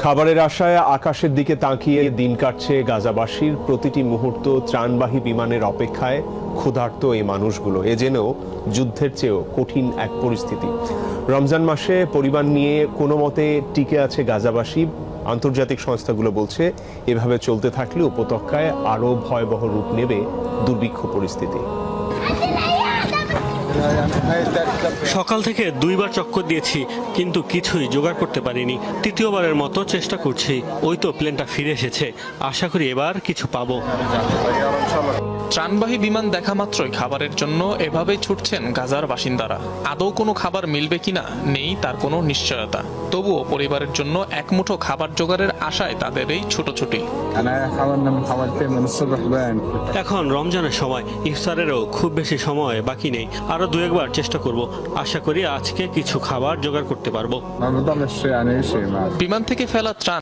খাবারের আশায় আকাশের দিকে তাকিয়ে দিন কাটছে গাজাবাসীর। প্রতিটি মুহূর্ত ত্রাণবাহী বিমানের অপেক্ষায় ক্ষুধার্ত এই মানুষগুলো। এ জেনেও যুদ্ধের চেয়েও কঠিন এক পরিস্থিতি। রমজান মাসে পরিবার নিয়ে কোনো মতে টিকে আছে গাজাবাসী। আন্তর্জাতিক সংস্থাগুলো বলছে এভাবে চলতে থাকলে উপত্যকায় আরও ভয়াবহ রূপ নেবে দুর্ভিক্ষ পরিস্থিতি। সকাল থেকে দুইবার চক্কর দিয়েছি, কিন্তু কিছুই জোগাড় করতে পারিনি। তৃতীয়বারের মতো চেষ্টা করছি। ওই তো প্লেনটা ফিরে এসেছে, আশা করি এবার কিছু পাবো। ত্রাণবাহী বিমান দেখা মাত্রই খাবারের জন্য এভাবেই ছুটছেন গাজার বাসিন্দারা। আদৌ কোনো খাবার মিলবে কিনা নেই তার কোনো নিশ্চয়তা। তবুও পরিবারের জন্য এক মুঠো খাবার জোগাড়ের আশায় তাদের এই ছুটোছুটি। এখন রমজানের সময়, ইফতারেরও খুব বেশি সময় বাকি নেই। আরো দু একবার চেষ্টা করব। আশা করি আজকে কিছু খাবার জোগাড় করতে পারবো। বিমান থেকে ফেলা ত্রাণ